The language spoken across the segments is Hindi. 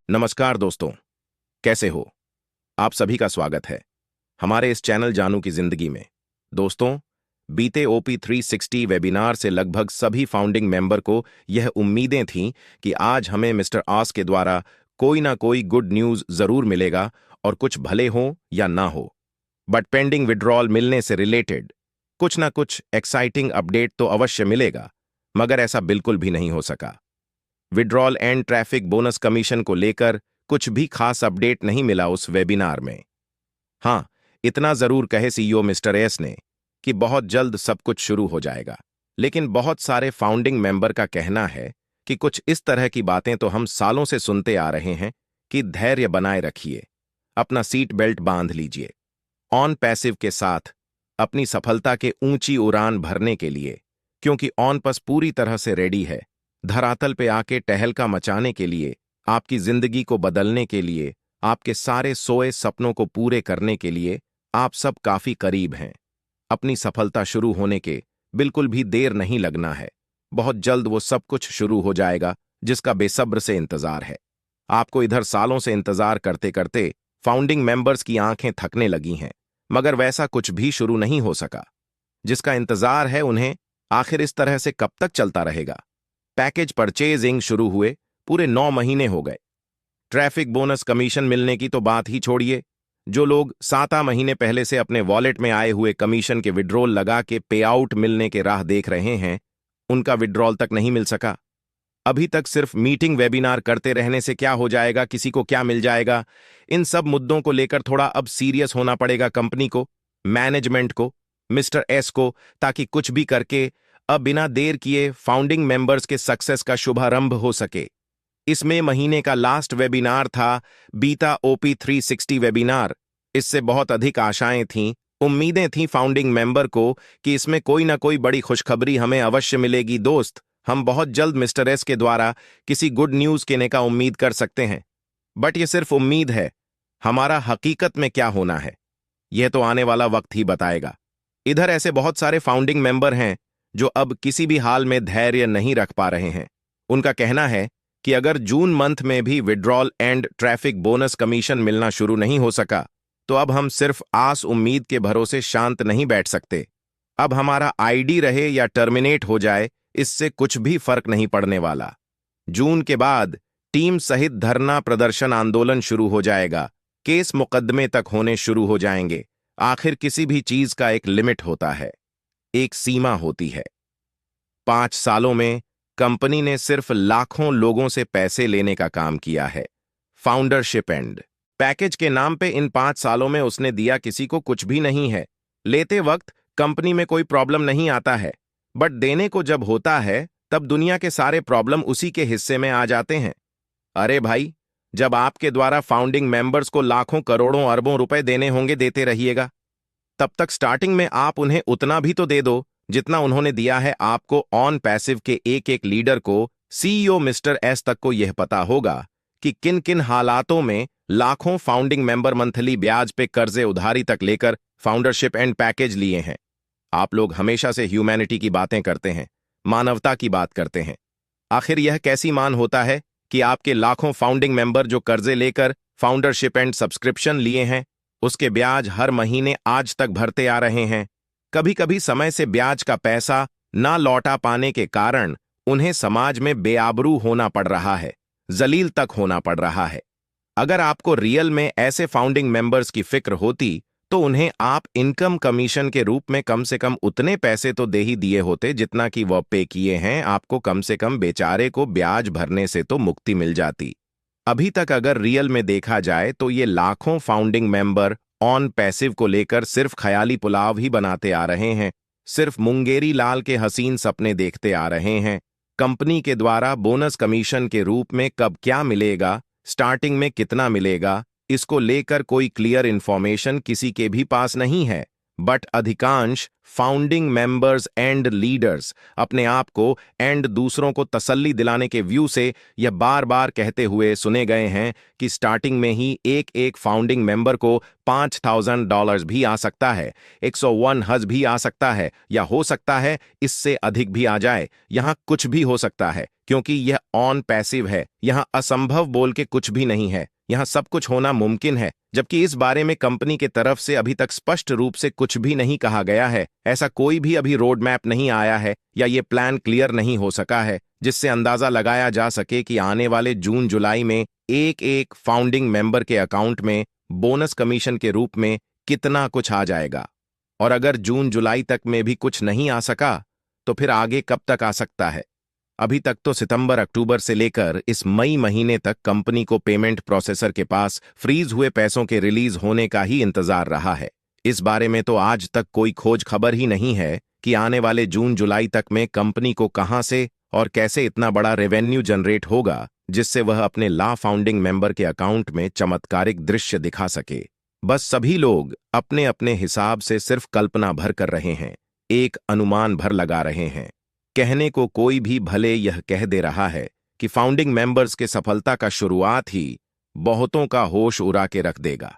नमस्कार दोस्तों, कैसे हो? आप सभी का स्वागत है हमारे इस चैनल जानू की जिंदगी में। दोस्तों, बीते ओपी 360 वेबिनार से लगभग सभी फाउंडिंग मेंबर को यह उम्मीदें थीं कि आज हमें मिस्टर आस के द्वारा कोई ना कोई गुड न्यूज जरूर मिलेगा और कुछ भले हो या ना हो, बट पेंडिंग विड्रॉल मिलने से रिलेटेड कुछ ना कुछ एक्साइटिंग अपडेट तो अवश्य मिलेगा, मगर ऐसा बिल्कुल भी नहीं हो सका। Withdrawal and traffic bonus commission को लेकर कुछ भी खास अपडेट नहीं मिला उस वेबिनार में। हाँ, इतना जरूर कहे सीईओ मिस्टर एस ने कि बहुत जल्द सब कुछ शुरू हो जाएगा, लेकिन बहुत सारे फाउंडिंग मेंबर का कहना है कि कुछ इस तरह की बातें तो हम सालों से सुनते आ रहे हैं कि धैर्य बनाए रखिए, अपना सीट बेल्ट बांध लीजिए। ऑन पैसिव के साथ अपनी सफलता के ऊंची उड़ान भरने के लिए, क्योंकि ऑन पस पूरी तरह से रेडी है धरातल पे आके टहलका मचाने के लिए, आपकी जिंदगी को बदलने के लिए, आपके सारे सोए सपनों को पूरे करने के लिए आप सब काफी करीब हैं। अपनी सफलता शुरू होने के बिल्कुल भी देर नहीं लगना है। बहुत जल्द वो सब कुछ शुरू हो जाएगा जिसका बेसब्र से इंतजार है। आपको इधर सालों से इंतजार करते करते फाउंडिंग मेंबर्स की आंखें थकने लगी हैं, मगर वैसा कुछ भी शुरू नहीं हो सका। जिसका इंतजार है उन्हें आखिर इस तरह से कब तक चलता रहेगा। पैकेज परचेजिंग शुरू हुए पूरे 9 महीने हो गए। ट्रैफिक बोनस कमीशन मिलने की तो बात ही छोड़िए। जो लोग 7 महीने पहले से अपने वॉलेट में आए हुए कमीशन के विड्रॉल लगा के पे आउट मिलने के राह देख रहे हैं, उनका विड्रॉल तक नहीं मिल सका। अभी तक सिर्फ मीटिंग वेबिनार करते रहने से क्या हो जाएगा, किसी को क्या मिल जाएगा, इन सब मुद्दों को लेकर थोड़ा अब सीरियस होना पड़ेगा कंपनी को, मैनेजमेंट को, मिस्टर एस को, ताकि कुछ भी करके अब बिना देर किए फाउंडिंग मेंबर्स के सक्सेस का शुभारंभ हो सके। इसमें महीने का लास्ट वेबिनार था, बीता ओपी 360 वेबिनार। इससे बहुत अधिक आशाएं थीं, उम्मीदें थीं फाउंडिंग मेंबर को कि इसमें कोई ना कोई बड़ी खुशखबरी हमें अवश्य मिलेगी। दोस्त, हम बहुत जल्द मिस्टर एस के द्वारा किसी गुड न्यूज कहने का उम्मीद कर सकते हैं, बट ये सिर्फ उम्मीद है। हमारा हकीकत में क्या होना है यह तो आने वाला वक्त ही बताएगा। इधर ऐसे बहुत सारे फाउंडिंग मेंबर हैं जो अब किसी भी हाल में धैर्य नहीं रख पा रहे हैं। उनका कहना है कि अगर जून मंथ में भी withdrawal and traffic bonus commission मिलना शुरू नहीं हो सका तो अब हम सिर्फ आस उम्मीद के भरोसे शांत नहीं बैठ सकते। अब हमारा आईडी रहे या टर्मिनेट हो जाए, इससे कुछ भी फर्क नहीं पड़ने वाला। जून के बाद टीम सहित धरना प्रदर्शन आंदोलन शुरू हो जाएगा, केस मुकदमे तक होने शुरू हो जाएंगे। आखिर किसी भी चीज का एक लिमिट होता है, एक सीमा होती है। 5 सालों में कंपनी ने सिर्फ लाखों लोगों से पैसे लेने का काम किया है। फाउंडरशिप एंड पैकेज के नाम पे इन 5 सालों में उसने दिया किसी को कुछ भी नहीं है। लेते वक्त कंपनी में कोई प्रॉब्लम नहीं आता है, बट देने को जब होता है तब दुनिया के सारे प्रॉब्लम उसी के हिस्से में आ जाते हैं। अरे भाई, जब आपके द्वारा फाउंडिंग मेंबर्स को लाखों करोड़ों अरबों रुपए देने होंगे, देते रहिएगा। तब तक स्टार्टिंग में आप उन्हें उतना भी तो दे दो जितना उन्होंने दिया है आपको। ऑन पैसिव के एक एक लीडर को, सीईओ मिस्टर एस तक को यह पता होगा कि किन किन हालातों में लाखों फाउंडिंग मेंबर मंथली ब्याज पे कर्जे उधारी तक लेकर फाउंडरशिप एंड पैकेज लिए हैं। आप लोग हमेशा से ह्यूमैनिटी की बातें करते हैं, मानवता की बात करते हैं। आखिर यह कैसी मान होता है कि आपके लाखों फाउंडिंग मेंबर जो कर्जे लेकर फाउंडरशिप एंड सब्सक्रिप्शन लिए हैं, उसके ब्याज हर महीने आज तक भरते आ रहे हैं। कभी कभी समय से ब्याज का पैसा ना लौटा पाने के कारण उन्हें समाज में बेआबरू होना पड़ रहा है, जलील तक होना पड़ रहा है। अगर आपको रियल में ऐसे फाउंडिंग मेंबर्स की फिक्र होती तो उन्हें आप इनकम कमीशन के रूप में कम से कम उतने पैसे तो दे ही दिए होते जितना कि वह पे किए हैं। आपको कम से कम बेचारे को ब्याज भरने से तो मुक्ति मिल जाती। अभी तक अगर रियल में देखा जाए तो ये लाखों फाउंडिंग मेंबर ऑन पैसिव को लेकर सिर्फ ख्याली पुलाव ही बनाते आ रहे हैं, सिर्फ मुंगेरी लाल के हसीन सपने देखते आ रहे हैं। कंपनी के द्वारा बोनस कमीशन के रूप में कब क्या मिलेगा, स्टार्टिंग में कितना मिलेगा, इसको लेकर कोई क्लियर इंफॉर्मेशन किसी के भी पास नहीं है। बट अधिकांश फाउंडिंग मेंबर्स एंड लीडर्स अपने आप को एंड दूसरों को तसल्ली दिलाने के व्यू से यह बार बार कहते हुए सुने गए हैं कि स्टार्टिंग में ही एक एक फाउंडिंग मेंबर को $5,000 भी आ सकता है, 101 हज भी आ सकता है, या हो सकता है इससे अधिक भी आ जाए। यहां कुछ भी हो सकता है क्योंकि यह ऑन पैसिव है। यहां असंभव बोल के कुछ भी नहीं है, यहां सब कुछ होना मुमकिन है, जबकि इस बारे में कंपनी के तरफ से अभी तक स्पष्ट रूप से कुछ भी नहीं कहा गया है। ऐसा कोई भी अभी रोड मैप नहीं आया है या ये प्लान क्लियर नहीं हो सका है जिससे अंदाजा लगाया जा सके कि आने वाले जून जुलाई में एक एक फाउंडिंग मेंबर के अकाउंट में बोनस कमीशन के रूप में कितना कुछ आ जाएगा। और अगर जून जुलाई तक में भी कुछ नहीं आ सका तो फिर आगे कब तक आ सकता है? अभी तक तो सितंबर अक्टूबर से लेकर इस मई महीने तक कंपनी को पेमेंट प्रोसेसर के पास फ्रीज हुए पैसों के रिलीज होने का ही इंतजार रहा है। इस बारे में तो आज तक कोई खोज खबर ही नहीं है कि आने वाले जून जुलाई तक में कंपनी को कहां से और कैसे इतना बड़ा रेवेन्यू जनरेट होगा जिससे वह अपने ला फाउंडिंग मेंबर के अकाउंट में चमत्कारिक दृश्य दिखा सके। बस सभी लोग अपने अपने हिसाब से सिर्फ कल्पना भर कर रहे हैं, एक अनुमान भर लगा रहे हैं। कहने को कोई भी भले यह कह दे रहा है कि फाउंडिंग मेंबर्स के सफलता का शुरुआत ही बहुतों का होश उड़ा के रख देगा,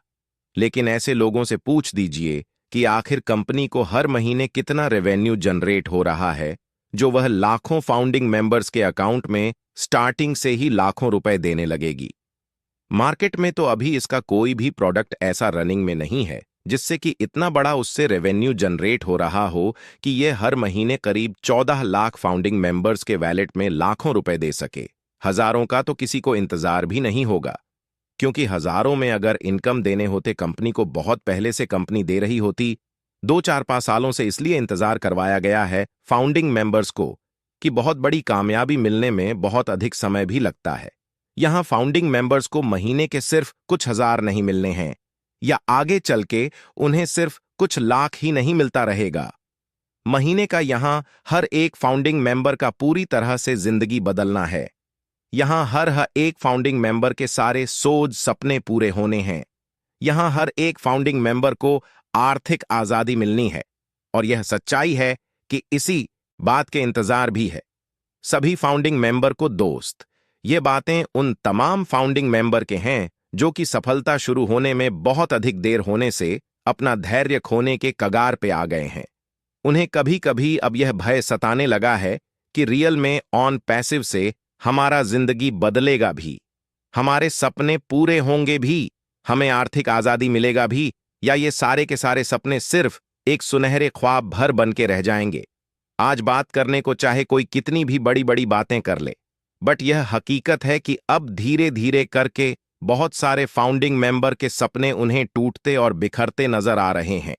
लेकिन ऐसे लोगों से पूछ दीजिए कि आखिर कंपनी को हर महीने कितना रेवेन्यू जनरेट हो रहा है जो वह लाखों फाउंडिंग मेंबर्स के अकाउंट में स्टार्टिंग से ही लाखों रुपए देने लगेगी। मार्केट में तो अभी इसका कोई भी प्रोडक्ट ऐसा रनिंग में नहीं है जिससे कि इतना बड़ा उससे रेवेन्यू जनरेट हो रहा हो कि यह हर महीने करीब 14 लाख फाउंडिंग मेंबर्स के वैलेट में लाखों रुपए दे सके। हजारों का तो किसी को इंतजार भी नहीं होगा, क्योंकि हजारों में अगर इनकम देने होते कंपनी को बहुत पहले से कंपनी दे रही होती। 2-4-5 सालों से इसलिए इंतजार करवाया गया है फाउंडिंग मेंबर्स को कि बहुत बड़ी कामयाबी मिलने में बहुत अधिक समय भी लगता है। यहां फाउंडिंग मेंबर्स को महीने के सिर्फ कुछ हजार नहीं मिलने हैं, या आगे चल के उन्हें सिर्फ कुछ लाख ही नहीं मिलता रहेगा। महीने का यहां हर एक फाउंडिंग मेंबर का पूरी तरह से जिंदगी बदलना है। यहां हर एक फाउंडिंग मेंबर के सारे सोच सपने पूरे होने हैं। यहां हर एक फाउंडिंग मेंबर को आर्थिक आजादी मिलनी है, और यह सच्चाई है कि इसी बात के इंतजार भी है सभी फाउंडिंग मेंबर को। दोस्त, ये बातें उन तमाम फाउंडिंग मेंबर के हैं जो कि सफलता शुरू होने में बहुत अधिक देर होने से अपना धैर्य खोने के कगार पे आ गए हैं। उन्हें कभी कभी अब यह भय सताने लगा है कि रियल में ऑन पैसिव से हमारा जिंदगी बदलेगा भी, हमारे सपने पूरे होंगे भी, हमें आर्थिक आजादी मिलेगा भी, या ये सारे के सारे सपने सिर्फ एक सुनहरे ख्वाब भर बन के रह जाएंगे। आज बात करने को चाहे कोई कितनी भी बड़ी बड़ी बातें कर ले, बट यह हकीकत है कि अब धीरे धीरे करके बहुत सारे फाउंडिंग मेंबर के सपने उन्हें टूटते और बिखरते नजर आ रहे हैं।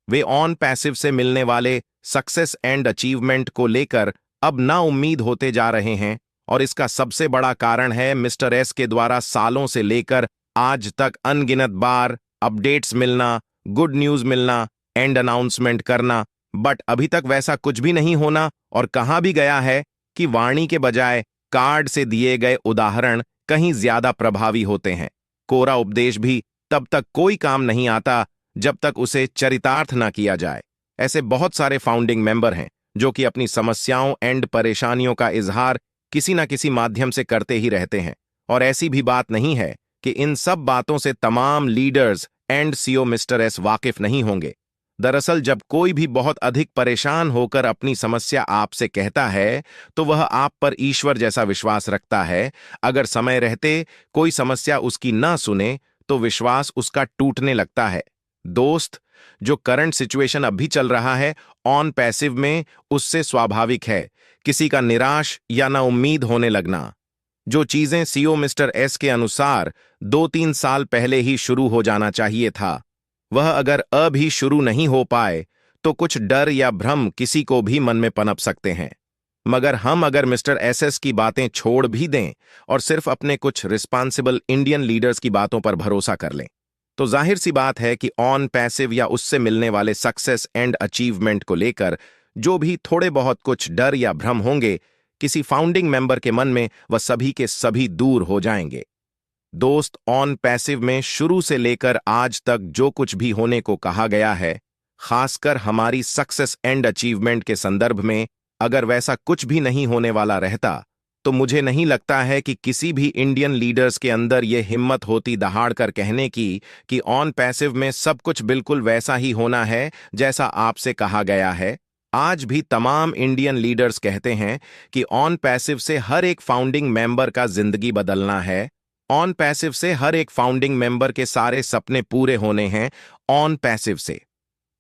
वे ऑन पैसिव से मिलने वाले सक्सेस एंड अचीवमेंट को लेकर अब ना उम्मीद होते जा रहे हैं, और इसका सबसे बड़ा कारण है मिस्टर एस के द्वारा सालों से लेकर आज तक अनगिनत बार अपडेट्स मिलना, गुड न्यूज मिलना, एंड अनाउंसमेंट करना, बट अभी तक वैसा कुछ भी नहीं होना। और कहा भी गया है कि वाणी के बजाय कार्ड से दिए गए उदाहरण कहीं ज्यादा प्रभावी होते हैं। कोरा उपदेश भी तब तक कोई काम नहीं आता जब तक उसे चरितार्थ ना किया जाए। ऐसे बहुत सारे फाउंडिंग मेंबर हैं जो कि अपनी समस्याओं एंड परेशानियों का इजहार किसी ना किसी माध्यम से करते ही रहते हैं, और ऐसी भी बात नहीं है कि इन सब बातों से तमाम leaders and CEO mister S वाकिफ नहीं होंगे। दरअसल जब कोई भी बहुत अधिक परेशान होकर अपनी समस्या आपसे कहता है तो वह आप पर ईश्वर जैसा विश्वास रखता है। अगर समय रहते कोई समस्या उसकी ना सुने तो विश्वास उसका टूटने लगता है। दोस्त, जो करंट सिचुएशन अभी चल रहा है ऑन पैसिव में, उससे स्वाभाविक है किसी का निराश या ना उम्मीद होने लगना। जो चीजें सीईओ मिस्टर एस के अनुसार 2-3 साल पहले ही शुरू हो जाना चाहिए था, वह अगर अभी शुरू नहीं हो पाए तो कुछ डर या भ्रम किसी को भी मन में पनप सकते हैं। मगर हम अगर मिस्टर एसएस की बातें छोड़ भी दें और सिर्फ अपने कुछ रिस्पॉन्सिबल इंडियन लीडर्स की बातों पर भरोसा कर लें, तो जाहिर सी बात है कि ऑन पैसिव या उससे मिलने वाले सक्सेस एंड अचीवमेंट को लेकर जो भी थोड़े बहुत कुछ डर या भ्रम होंगे किसी फाउंडिंग मेंबर के मन में, वह सभी के सभी दूर हो जाएंगे। दोस्त, ऑन पैसिव में शुरू से लेकर आज तक जो कुछ भी होने को कहा गया है खासकर हमारी सक्सेस एंड अचीवमेंट के संदर्भ में। अगर वैसा कुछ भी नहीं होने वाला रहता तो मुझे नहीं लगता है कि किसी भी इंडियन लीडर्स के अंदर यह हिम्मत होती दहाड़ कर कहने की कि ऑन पैसिव में सब कुछ बिल्कुल वैसा ही होना है जैसा आपसे कहा गया है। आज भी तमाम इंडियन लीडर्स कहते हैं कि ऑन पैसिव से हर एक फाउंडिंग मेंबर का जिंदगी बदलना है। ऑन पैसिव से हर एक फाउंडिंग मेंबर के सारे सपने पूरे होने हैं। ऑन पैसिव से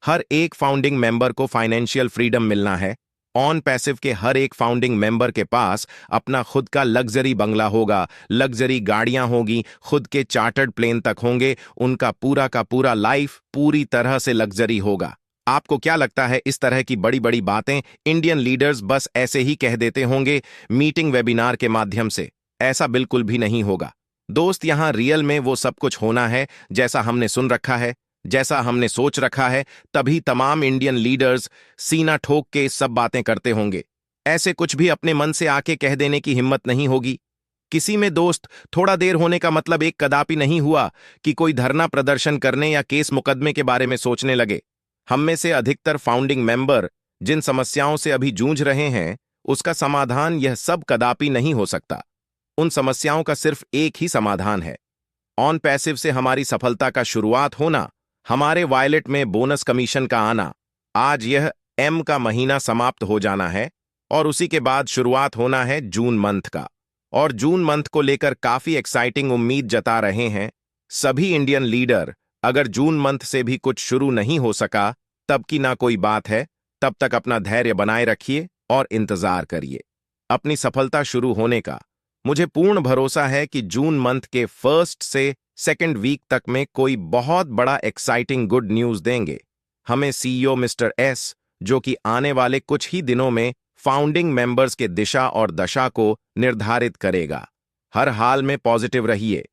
हर एक फाउंडिंग मेंबर को फाइनेंशियल फ्रीडम मिलना है। ऑन पैसिव के हर एक फाउंडिंग मेंबर के पास अपना खुद का लग्जरी बंगला होगा, लग्जरी गाड़ियां होगी, खुद के चार्टर्ड प्लेन तक होंगे। उनका पूरा का पूरा लाइफ पूरी तरह से लग्जरी होगा। आपको क्या लगता है इस तरह की बड़ी बड़ी बातें इंडियन लीडर्स बस ऐसे ही कह देते होंगे मीटिंग वेबिनार के माध्यम से? ऐसा बिल्कुल भी नहीं होगा दोस्त। यहां रियल में वो सब कुछ होना है जैसा हमने सुन रखा है, जैसा हमने सोच रखा है। तभी तमाम इंडियन लीडर्स सीना ठोक के सब बातें करते होंगे। ऐसे कुछ भी अपने मन से आके कह देने की हिम्मत नहीं होगी किसी में दोस्त। थोड़ा देर होने का मतलब एक कदापि नहीं हुआ कि कोई धरना प्रदर्शन करने या केस मुकदमे के बारे में सोचने लगे। हम में से अधिकतर फाउंडिंग मेंबर जिन समस्याओं से अभी जूझ रहे हैं उसका समाधान यह सब कदापि नहीं हो सकता। उन समस्याओं का सिर्फ एक ही समाधान है, ऑन पैसिव से हमारी सफलता का शुरुआत होना, हमारे वॉलेट में बोनस कमीशन का आना। आज यह एम का महीना समाप्त हो जाना है और उसी के बाद शुरुआत होना है जून मंथ का। और जून मंथ को लेकर काफी एक्साइटिंग उम्मीद जता रहे हैं सभी इंडियन लीडर। अगर जून मंथ से भी कुछ शुरू नहीं हो सका तब की ना कोई बात है। तब तक अपना धैर्य बनाए रखिए और इंतजार करिए अपनी सफलता शुरू होने का। मुझे पूर्ण भरोसा है कि जून मंथ के फर्स्ट से सेकंड वीक तक में कोई बहुत बड़ा एक्साइटिंग गुड न्यूज देंगे हमें सीईओ मिस्टर एस, जो कि आने वाले कुछ ही दिनों में फाउंडिंग मेंबर्स के दिशा और दशा को निर्धारित करेगा। हर हाल में पॉजिटिव रहिए।